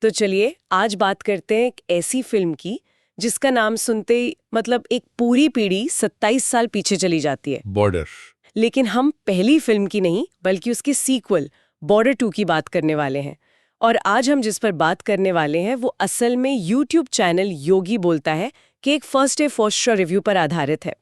तो चलिए आज बात करते हैं एक ऐसी फिल्म की जिसका नाम सुनते ही मतलब एक पूरी पीढ़ी 27 साल पीछे चली जाती है। बॉर्डर। लेकिन हम पहली फिल्म की नहीं बल्कि उसकी सीक्वल बॉर्डर 2 की बात करने वाले हैं। और आज हम जिस पर बात करने वाले हैं वो असल में यूट्यूब चैनल योगी बोलता है कि एक first day first show review पर आधारित है।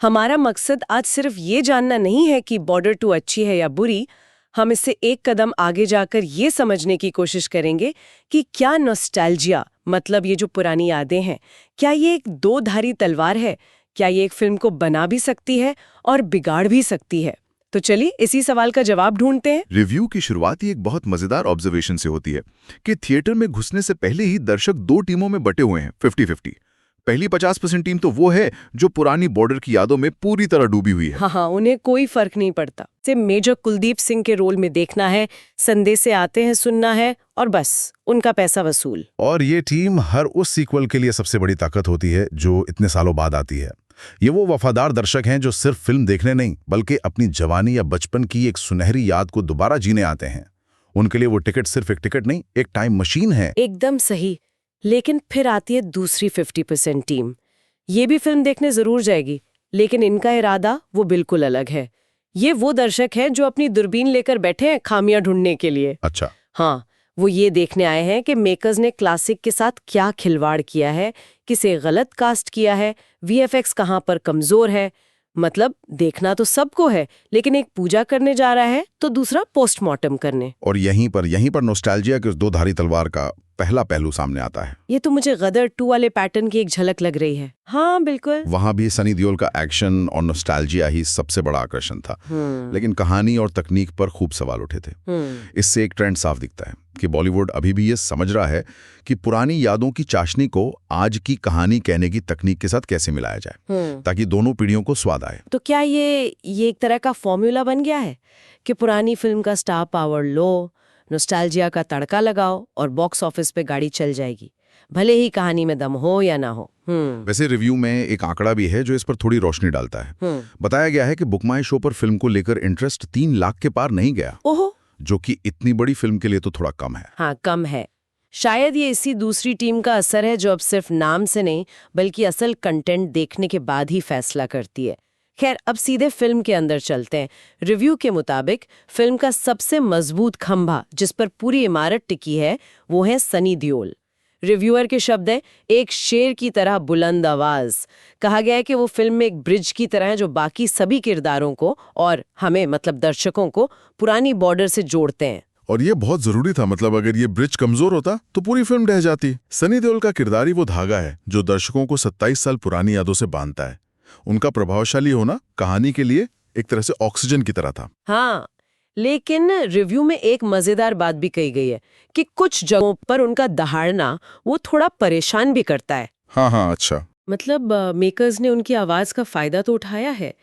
हमारा मकसद आज सिर्फ ये जानना नहीं है कि बॉर्डर 2 अच्छी है या बुरी, हम इससे एक कदम आगे जाकर ये समझने की कोशिश करेंगे कि क्या नॉस्टैल्जिया मतलब ये जो पुरानी यादें हैं, क्या ये एक दो धारी तलवार है? क्या ये एक फिल्म को बना भी सकती है और बिगाड़ भी सकती है? तो चलिए इसी सवाल का जवाब ढूंढते हैं। रिव्यू की शुरुआत ही एक बहुत मजेदार ऑब्जर्वेशन से होती है कि थिएटर में घुसने से पहले ही दर्शक दो टीमों में बटे हुए हैं, 50-50। पहली 50% टीम तो वो है जो पुरानी बॉर्डर की यादों में पूरी तरह डूबी हुई है। हाँ, उन्हें कोई फर्क नहीं पड़ता। से मेजर कुलदीप सिंह के रोल में देखना है, संदेश से आते हैं सुनना है और बस उनका पैसा वसूल। और ये टीम हर उस सीक्वल के लिए सबसे बड़ी ताकत होती है जो इतने सालों बाद आती है। ये वो वफादार दर्शक हैं जो सिर्फ फिल्म देखने नहीं बल्कि अपनी जवानी या बचपन की एक सुनहरी याद को दोबारा जीने आते हैं। उनके लिए वो टिकट सिर्फ एक टिकट नहीं, एक टाइम मशीन है। एकदम सही। लेकिन फिर आती है दूसरी 50% टीम। ये भी फिल्म देखने जरूर जाएगी, लेकिन इनका इरादा वो बिल्कुल अलग है। ये वो दर्शक हैं जो अपनी दूरबीन लेकर बैठे हैं खामियां ढूंढने के लिए। अच्छा। हाँ, वो ये देखने आए हैं कि मेकर्स ने क्लासिक के साथ क्या खिलवाड़ किया है, किसे गलत कास्ट किया है, वीएफएक्स कहाँ पर कमजोर है। मतलब देखना तो सबको है, लेकिन एक पूजा करने जा रहा है तो दूसरा पोस्टमार्टम करने। और यहीं पर नॉस्टैल्जिया के उस दो धारी तलवार का पहला पहलू सामने आता है। ये तो मुझे गदर 2 वाले पैटर्न की एक झलक लग रही है। हाँ बिल्कुल। वहां भी सनी देओल का एक्शन और नॉस्टैल्जिया ही सबसे बड़ा आकर्षण था, लेकिन कहानी और तकनीक पर खूब सवाल उठे थे। इससे एक ट्रेंड साफ दिखता है कि बॉलीवुड अभी भी ये समझ रहा है कि पुरानी यादों की चाशनी को आज की कहानी कहने की तकनीक के साथ कैसे मिलाया जाए ताकि दोनों पीढ़ियों को स्वाद आए। तो क्या ये एक तरह का फॉर्मूला बन गया है कि पुरानी फिल्म का स्टार पावर लो, नॉस्टैल्जिया का तड़का लगाओ और बॉक्स ऑफिस पे गाड़ी चल जाएगी, भले ही कहानी में दम हो या ना हो। वैसे रिव्यू में एक आंकड़ा भी है जो इस पर थोड़ी रोशनी डालता है। बताया गया है कि बुक माई शो पर फिल्म को लेकर इंटरेस्ट 3 लाख के पार नहीं गया। ओहो, जो कि इतनी बड़ी फिल्म के लिए तो थोड़ा कम है। हाँ, कम है। शायद ये इसी दूसरी टीम का असर है जो अब सिर्फ नाम से नहीं बल्कि असल कंटेंट देखने के बाद ही फैसला करती है। खैर, अब सीधे फिल्म के अंदर चलते हैं। रिव्यू के मुताबिक फिल्म का सबसे मजबूत खंभा जिस पर पूरी इमारत टिकी है वो है सनी देओल। रिव्यूअर के शब्द हैं, एक शेर की तरह बुलंद आवाज। कहा गया है कि वो फिल्म में एक ब्रिज की तरह है जो बाकी सभी किरदारों को और हमें मतलब दर्शकों को पुरानी बॉर्डर से जोड़ते हैं। और ये बहुत जरूरी था, मतलब अगर ये ब्रिज कमजोर होता तो पूरी फिल्म ढह जाती। सनी देओल का किरदार ही वो धागा है जो दर्शकों को 27 साल पुरानी यादों से बांधता है। उनका प्रभावशाली होना कहानी के लिए एक तरह से ऑक्सीजन की तरह था। हाँ, लेकिन रिव्यू में एक मजेदार बात भी कही गई है कि कुछ जगहों पर उनका दहाड़ना वो थोड़ा परेशान भी करता है। हाँ, अच्छा। मतलब मेकर्स ने उनकी आवाज का फायदा तो उठाया है,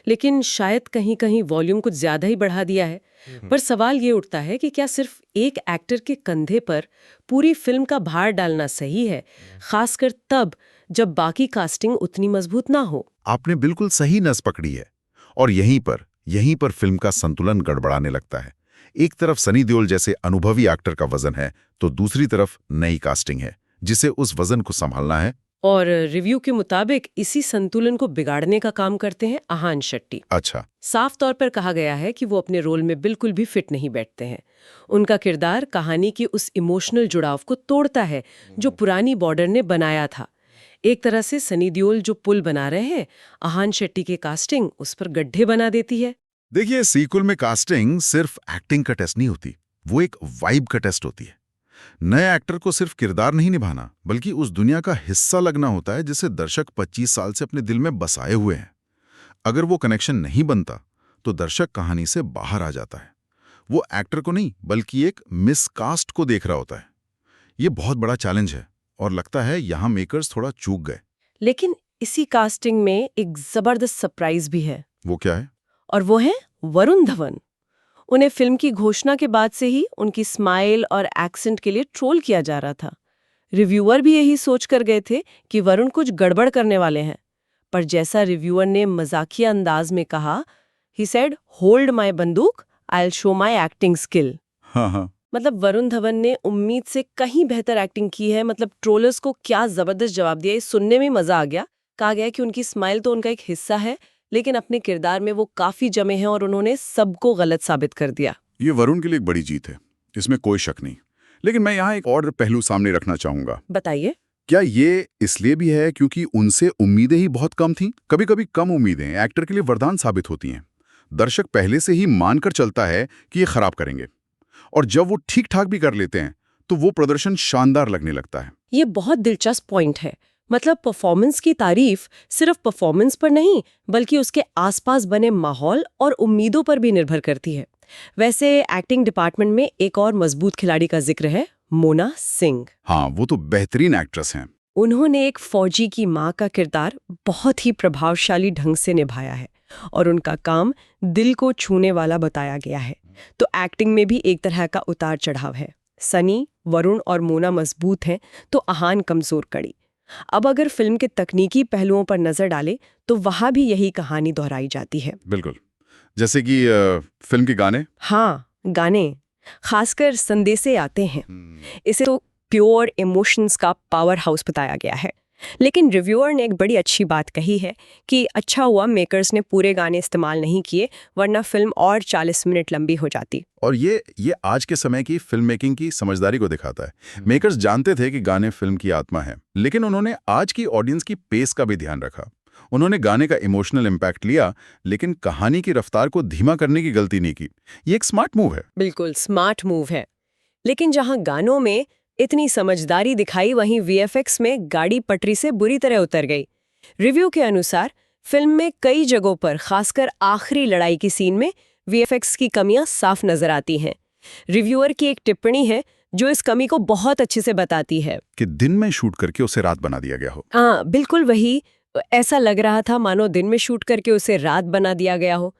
लेकिन शायद कहीं कहीं वॉल्यूम कुछ ज्यादा ही बढ़ा दिया है। पर सवाल ये उठता है कि क्या सिर्फ एक एक्टर के कंधे पर पूरी फिल्म का भार डालना सही है, खासकर तब जब बाकी कास्टिंग उतनी मजबूत ना हो। आपने बिल्कुल सही नस पकड़ी है। और यहीं पर फिल्म का संतुलन गड़बड़ाने लगता है। एक तरफ सनी देओल जैसे अनुभवी एक्टर का वजन है तो दूसरी तरफ नई कास्टिंग है जिसे उस वजन को संभालना है। और रिव्यू के मुताबिक इसी संतुलन को बिगाड़ने का काम करते हैं आहान शेट्टी। अच्छा। साफ तौर पर कहा गया है कि वो अपने रोल में बिल्कुल भी फिट नहीं बैठते हैं। उनका किरदार कहानी की उस इमोशनल जुड़ाव को तोड़ता है जो पुरानी बॉर्डर ने बनाया था। एक तरह से सनी देओल जो पुल बना रहे हैं, आहान शेट्टी की कास्टिंग उस पर गड्ढे बना देती है। देखिए, सीक्वल में कास्टिंग सिर्फ एक्टिंग का टेस्ट नहीं होती, वो एक वाइब का टेस्ट होती है। नए एक्टर को सिर्फ किरदार नहीं निभाना बल्कि उस दुनिया का हिस्सा लगना होता है जिसे दर्शक 25 साल से अपने दिल में बसाए हुए हैं। अगर वो कनेक्शन नहीं बनता तो दर्शक कहानी से बाहर आ जाता है। वो एक्टर को नहीं बल्कि एक मिसकास्ट को देख रहा होता है। ये बहुत बड़ा चैलेंज है और लगता है यहां मेकर्स थोड़ा चूक गए। लेकिन इसी कास्टिंग में एक जबरदस्त सरप्राइज भी है। वो क्या है? और वो है वरुण धवन। उन्हें फिल्म की घोषणा के बाद से ही उनकी स्माइल और एक्सेंट के लिए ट्रोल किया जा रहा था। रिव्यूअर भी यही सोच कर गए थे कि वरुण कुछ गड़बड़ करने वाले हैं, पर जैसा रिव्यूअर ने मजाकिया अंदाज में कहा, ही सेड, होल्ड माय बंदूक, I will show my acting skill. हाँ, मतलब वरुण धवन ने उम्मीद से कहीं बेहतर एक्टिंग की है। मतलब ट्रोलर्स को क्या जबरदस्त जवाब दिया, ये सुनने में मजा आ गया। कहा गया कि उनकी स्माइल तो उनका एक हिस्सा है, लेकिन अपने किरदार में वो काफी जमे हैं और उन्होंने सबको गलत साबित कर दिया। ये वरुण के लिए एक बड़ी जीत है, इसमें कोई शक नहीं। लेकिन मैं यहाँ एक और पहलू सामने रखना चाहूंगा। बताइए। क्या ये इसलिए भी है क्योंकि उनसे उम्मीदें ही बहुत कम थीं? कभी-कभी कम उम्मीदें एक्टर के लिए वरदान साबित होती हैं। दर्शक पहले से ही मानकर चलता है कि ये खराब करेंगे, और जब वो ठीक-ठाक भी कर लेते हैं तो वो प्रदर्शन शानदार लगने लगता है। ये बहुत दिलचस्प पॉइंट है। मतलब परफॉर्मेंस की तारीफ सिर्फ परफॉर्मेंस पर नहीं, बल्कि उसके आसपास बने माहौल और उम्मीदों पर भी निर्भर करती है। वैसे एक्टिंग डिपार्टमेंट में एक और मजबूत खिलाड़ी का जिक्र है, मोना सिंह। हाँ, वो तो बेहतरीन एक्ट्रेस हैं। उन्होंने एक फौजी की माँ का किरदार बहुत ही प्रभावशाली ढंग से निभाया है और उनका काम दिल को छूने वाला बताया गया है। तो एक्टिंग में भी एक तरह का उतार चढ़ाव है। सनी, वरुण और मोना मजबूत हैं तो आहान कमजोर कड़ी। अब अगर फिल्म के तकनीकी पहलुओं पर नजर डाले तो वहां भी यही कहानी दोहराई जाती है। बिल्कुल, जैसे कि फिल्म के गाने। हाँ, गाने खासकर संदेशे आते हैं। इसे तो प्योर इमोशंस का पावर हाउस बताया गया है। लेकिन रिव्यूअर ने एक बड़ी अच्छी बात कही है कि अच्छा हुआ मेकर्स ने पूरे गाने इस्तेमाल नहीं किए, वरना फिल्म और 40 मिनट लंबी हो जाती। और ये आज के समय की फिल्म मेकिंग की समझदारी को दिखाता है। मेकर्स जानते थे कि गाने फिल्म की आत्मा है, लेकिन उन्होंने आज की ऑडियंस की पेस का भी ध्यान रखा। उन्होंने गाने का इमोशनल इम्पैक्ट लिया, लेकिन कहानी की रफ्तार को धीमा करने की गलती नहीं की। ये एक स्मार्ट मूव है। बिल्कुल स्मार्ट मूव है। लेकिन जहां गानों में इतनी समझदारी दिखाई, वहीं वीएफएक्स में गाड़ी पटरी से बुरी तरह उतर गई। रिव्यू के अनुसार फिल्म में कई जगहों पर, खासकर आखिरी लड़ाई की सीन में, वीएफएक्स की कमियां साफ नजर आती हैं। रिव्यूअर की एक टिप्पणी है जो इस कमी को बहुत अच्छे से बताती है कि दिन में शूट करके उसे रात बना दिया गया हो। हाँ, बिल्कुल वही। ऐसा लग रहा था मानो दिन में शूट करके उसे रात बना दिया गया हो।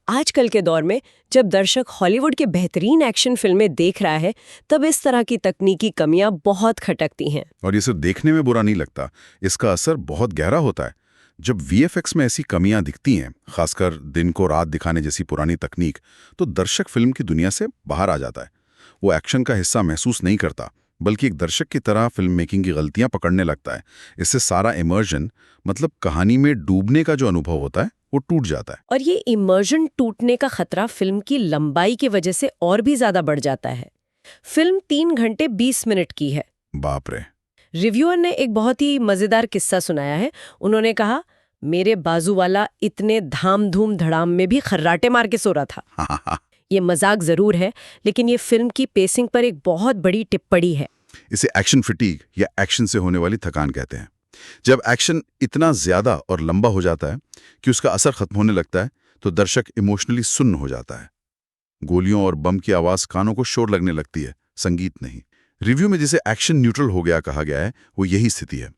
आजकल के दौर में जब दर्शक हॉलीवुड के बेहतरीन एक्शन फिल्में देख रहा है, तब इस तरह की तकनीकी कमियां बहुत खटकती हैं। और ये सिर्फ देखने में बुरा नहीं लगता, इसका असर बहुत गहरा होता है। जब वीएफएक्स में ऐसी कमियां दिखती हैं, खासकर दिन को रात दिखाने जैसी पुरानी तकनीक, तो दर्शक फिल्म की दुनिया से बाहर आ जाता है। वो एक्शन का हिस्सा महसूस नहीं करता, बल्कि एक दर्शक की तरह फिल्म मेकिंग की गलतियां पकड़ने लगता है। इससे सारा इमर्जन, मतलब कहानी में डूबने का जो अनुभव होता है, वो टूट जाता है। और ये इमर्जन टूटने का खतरा फिल्म की लंबाई की वजह से और भी ज्यादा बढ़ जाता है। फिल्म 3 घंटे 20 मिनट की है। बाप रे। रिव्यूअर ने एक बहुत ही मजेदार किस्सा सुनाया है। उन्होंने कहा, मेरे बाजू वाला इतने धाम धूम धड़ाम में भी खर्राटे मार के सो रहा था। ये मजाक जरूर है, लेकिन ये फिल्म की पेसिंग पर एक बहुत बड़ी टिप्पणी है। इसे एक्शन फटीग या एक्शन से होने वाली थकान कहते हैं। जब एक्शन इतना ज्यादा और लंबा हो जाता है कि उसका असर खत्म होने लगता है, तो दर्शक इमोशनली सुन्न हो जाता है। गोलियों और बम की आवाज कानों को शोर लगने लगती है, संगीत नहीं। रिव्यू में जिसे एक्शन न्यूट्रल हो गया कहा गया है, वो यही स्थिति है।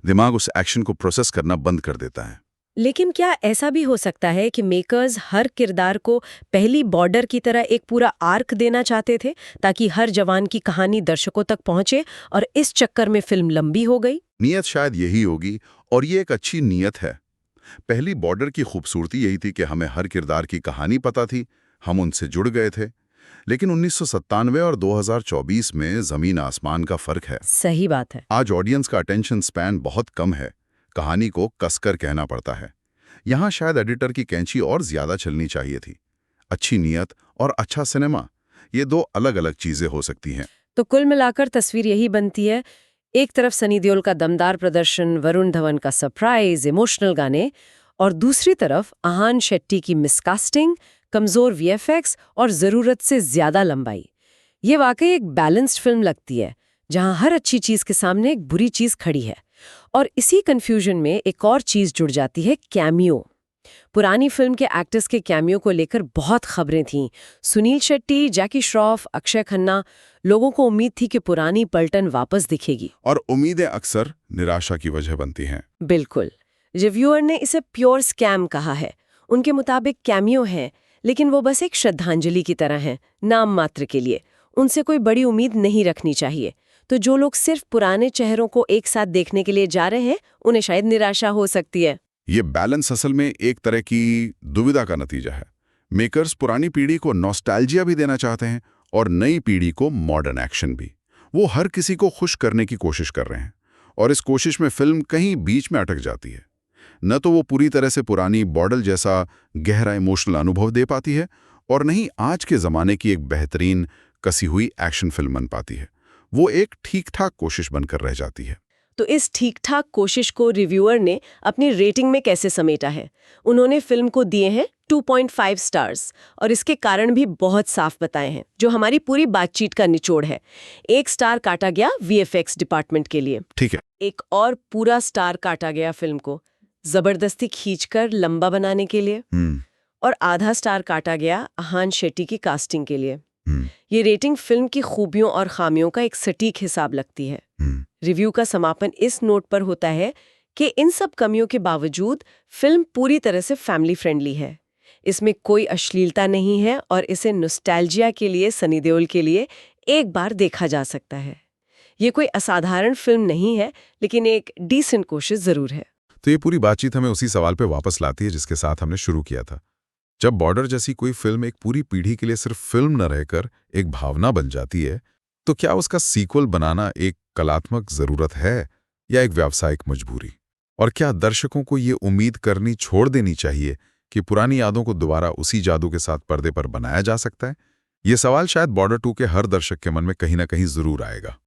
दिमाग उस एक्शन को प्रोसेस करना बंद कर देता है। लेकिन क्या ऐसा भी हो सकता है कि मेकर्स हर किरदार को पहली बॉर्डर की तरह एक पूरा आर्क देना चाहते थे, ताकि हर जवान की कहानी दर्शकों तक पहुंचे, और इस चक्कर में फिल्म लंबी हो गई? नियत शायद यही होगी, और ये एक अच्छी नियत है। पहली बॉर्डर की खूबसूरती यही थी कि हमें हर किरदार की कहानी पता थी, हम उनसे जुड़ गए थे। लेकिन 1997 और 2024 में जमीन आसमान का फर्क है। सही बात है। आज ऑडियंस का अटेंशन स्पैन बहुत कम है, कहानी को कसकर कहना पड़ता है। यहाँ शायद एडिटर की कैंची और ज्यादा चलनी चाहिए थी। अच्छी नियत और अच्छा सिनेमा, ये दो अलग अलग चीजें हो सकती हैं। तो कुल मिलाकर तस्वीर यही बनती है, एक तरफ सनी देओल का दमदार प्रदर्शन, वरुण धवन का सरप्राइज इमोशनल गाने, और दूसरी तरफ आहान शेट्टी की मिसकास्टिंग, कमजोर वीएफएक्स और जरूरत से ज्यादा लंबाई। ये वाकई एक बैलेंस्ड फिल्म लगती है, जहां हर अच्छी चीज के सामने एक बुरी चीज खड़ी है। और इसी कंफ्यूजन में एक और चीज जुड़ जाती है, कैमियो। पुरानी फिल्म के एक्टर्स के कैमियो को लेकर बहुत खबरें थीं। सुनील शेट्टी, जैकी श्रॉफ, अक्षय खन्ना, लोगों को उम्मीद थी कि पुरानी पलटन वापस दिखेगी। और उम्मीदें अक्सर निराशा की वजह बनती हैं। बिल्कुल। रिव्यूअर ने इसे प्योर स्कैम कहा है। उनके मुताबिक कैमियो है, लेकिन वो बस एक श्रद्धांजलि की तरह है, नाम मात्र के लिए। उनसे कोई बड़ी उम्मीद नहीं रखनी चाहिए। तो जो लोग सिर्फ पुराने चेहरों को एक साथ देखने के लिए जा रहे हैं, उन्हें शायद निराशा हो सकती है। ये बैलेंस असल में एक तरह की दुविधा का नतीजा है। मेकर्स पुरानी पीढ़ी को नॉस्टैल्जिया भी देना चाहते हैं और नई पीढ़ी को मॉडर्न एक्शन भी। वो हर किसी को खुश करने की कोशिश कर रहे हैं और इस कोशिश में फिल्म कहीं बीच में अटक जाती है। न तो वो पूरी तरह से पुरानी बॉर्डर जैसा गहरा इमोशनल अनुभव दे पाती है और न ही आज के ज़माने की एक बेहतरीन कसी हुई एक्शन फिल्म बन पाती है। वो एक ठीक-ठाक कोशिश बनकर रह जाती है। तो इस ठीक-ठाक कोशिश को रिव्यूअर ने अपनी रेटिंग में कैसे समेटा है? उन्होंने फिल्म को दिए हैं 2.5 स्टार्स और इसके कारण भी बहुत साफ बताए हैं, जो हमारी पूरी बातचीत का निचोड़ है। 1 स्टार काटा गया वीएफएक्स डिपार्टमेंट के लिए, ठीक है। एक और पूरा स्टार काटा गया फिल्म को जबरदस्ती खींचकर लंबा बनाने के लिए, और आधा स्टार काटा गया आहान शेट्टी की कास्टिंग के लिए। ये रेटिंग फिल्म की खूबियों और खामियों का एक सटीक हिसाब लगती है। रिव्यू का समापन इस नोट पर होता है कि इन सब कमियों के बावजूद फिल्म पूरी तरह से फैमिली फ्रेंडली है। इसमें कोई अश्लीलता नहीं है और इसे नॉस्टैल्जिया के लिए, सनी देओल के लिए एक बार देखा जा सकता है। ये कोई असाधारण फिल्म नहीं है, लेकिन एक डिसेंट कोशिश जरूर है। तो ये पूरी बातचीत हमें उसी सवाल पे वापस लाती है जिसके साथ हमने शुरू किया था। जब बॉर्डर जैसी कोई फिल्म एक पूरी पीढ़ी के लिए सिर्फ फिल्म न रहकर एक भावना बन जाती है, तो क्या उसका सीक्वल बनाना एक कलात्मक जरूरत है या एक व्यावसायिक मजबूरी? और क्या दर्शकों को ये उम्मीद करनी छोड़ देनी चाहिए कि पुरानी यादों को दोबारा उसी जादू के साथ पर्दे पर बनाया जा सकता है? ये सवाल शायद बॉर्डर 2 के हर दर्शक के मन में कहीं ना कहीं जरूर आएगा।